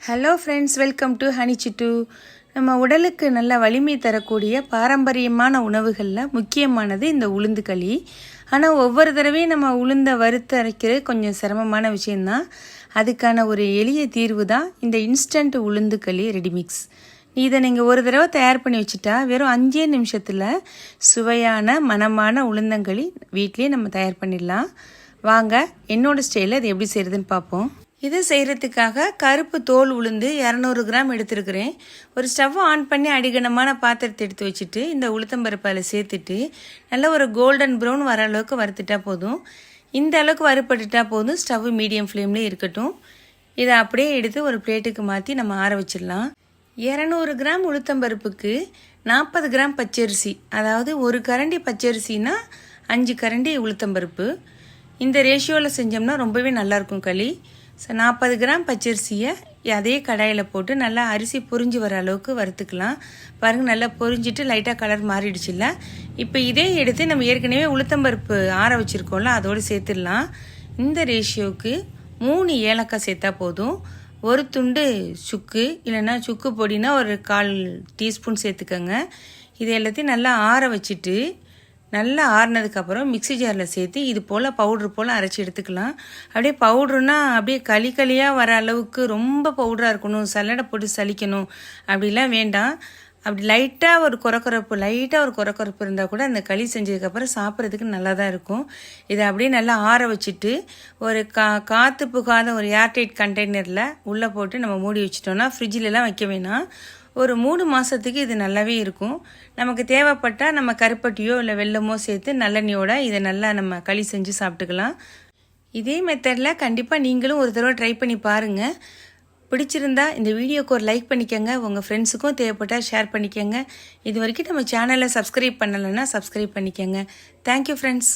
Hello friends, welcome to honey சிட்டு. நம்ம உடலுக்கு நல்ல வலிமை தரக்கூடிய பாரம்பரியமான உணவுகளில் முக்கியமானது இந்த உளுந்து களி. ஆனால் ஒவ்வொரு தடவையும் நம்ம உளுந்தை வறுத்து அரைக்கிறது கொஞ்சம் சிரமமான விஷயந்தான். அதுக்கான ஒரு எளிய தீர்வு தான் இந்த இன்ஸ்டன்ட் உளுந்து களி ரெடிமிக்ஸ். இதை நீங்கள் ஒரு தடவை தயார் பண்ணி வச்சுட்டா வெறும் 5 நிமிஷத்தில் சுவையான மணமான உளுந்தங்களி வீட்லேயே நம்ம தயார் பண்ணிடலாம். வாங்க என்னோடய ஸ்டைலில் இது எப்படி செய்கிறதுன்னு பார்ப்போம். இது செய்கிறதுக்காக கருப்பு தோல் உளுந்து 200 கிராம் எடுத்துருக்கிறேன். ஒரு ஸ்டவ் ஆன் பண்ணி அடிகனமான பாத்திரத்தை எடுத்து வச்சுட்டு இந்த உளுத்தம்பருப்பு அதில் சேர்த்துட்டு நல்லா ஒரு கோல்டன் ப்ரௌன் வர அளவுக்கு வறுத்துட்டா போதும். இந்த அளவுக்கு வறுப்பட்டுட்டா போதும். ஸ்டவ் மீடியம் ஃப்ளேம்லேயே இருக்கட்டும். இதை அப்படியே எடுத்து ஒரு பிளேட்டுக்கு மாற்றி நம்ம ஆற வச்சிடலாம். 200 கிராம் உளுத்தம்பருப்புக்கு 40 கிராம் பச்சரிசி, அதாவது ஒரு கரண்டி பச்சரிசினா 5 கரண்டி உளுத்தம்பருப்பு. இந்த ரேஷியோவில் செஞ்சோம்னா ரொம்பவே நல்லாயிருக்கும் களி. 40 கிராம் பச்சரிசியை அதே கடாயில் போட்டு நல்லா அரிசி பொரிஞ்சு வர அளவுக்கு வறுத்துக்கலாம். பாருங்கள், நல்லா பொரிஞ்சிட்டு லைட்டாக கலர் மாறிடுச்சுல்ல. இப்போ இதே எடுத்து நம்ம ஏற்கனவே உளுத்தம்பருப்பு ஆற வச்சுருக்கோம்ல, அதோடு சேர்த்துடலாம். இந்த ரேஷியோவுக்கு 3 ஏலக்காய் சேர்த்தா போதும். ஒரு துண்டு சுக்கு, இல்லைன்னா சுக்கு பொடினா ஒரு 1/4 டீஸ்பூன் சேர்த்துக்கோங்க. இது எல்லாத்தையும் நல்லா ஆற வச்சுட்டு நல்லா ஆறினதுக்கப்புறம் மிக்சி ஜாரில் சேர்த்து இது போல் பவுட்ரு போல் அரைச்சி எடுத்துக்கலாம். அப்படியே பவுட்ருனா அப்படியே களியாக வர அளவுக்கு ரொம்ப பவுடராக இருக்கணும், சல்லடை போட்டு சலிக்கணும் அப்படிலாம் வேண்டாம். அப்படி லைட்டாக ஒரு குறக்குறப்பு இருந்தால் கூட அந்த களி செஞ்சதுக்கப்புறம் சாப்பிட்றதுக்கு நல்லா தான் இருக்கும். இதை அப்படியே நல்லா ஆற வச்சுட்டு ஒரு காற்று புகாத ஒரு ஏர்டைட் கண்டெய்னரில் உள்ளே போட்டு நம்ம மூடி வச்சிட்டோம்னா ஃப்ரிட்ஜிலலாம் வைக்க வேணாம். ஒரு 3 மாதத்துக்கு இது நல்லாவே இருக்கும். நமக்கு தேவைப்பட்டால் நம்ம கருப்பட்டியோ இல்லை வெல்லமோ சேர்த்து நல்லெண்ணெயோட இதை நல்லா நம்ம களி செஞ்சு சாப்பிட்டுக்கலாம். இதே மெத்தடில் கண்டிப்பாக நீங்களும் ஒரு தடவை ட்ரை பண்ணி பாருங்கள். பிடிச்சிருந்தா இந்த வீடியோக்கு ஒரு லைக் பண்ணிக்கோங்க. உங்கள் ஃப்ரெண்ட்ஸுக்கும் தேவைப்பட்டால் ஷேர் பண்ணிக்கோங்க. இது வரைக்கும் நம்ம சேனலை சப்ஸ்கிரைப் பண்ணலைன்னா சப்ஸ்கிரைப் பண்ணிக்கோங்க. Thank you friends.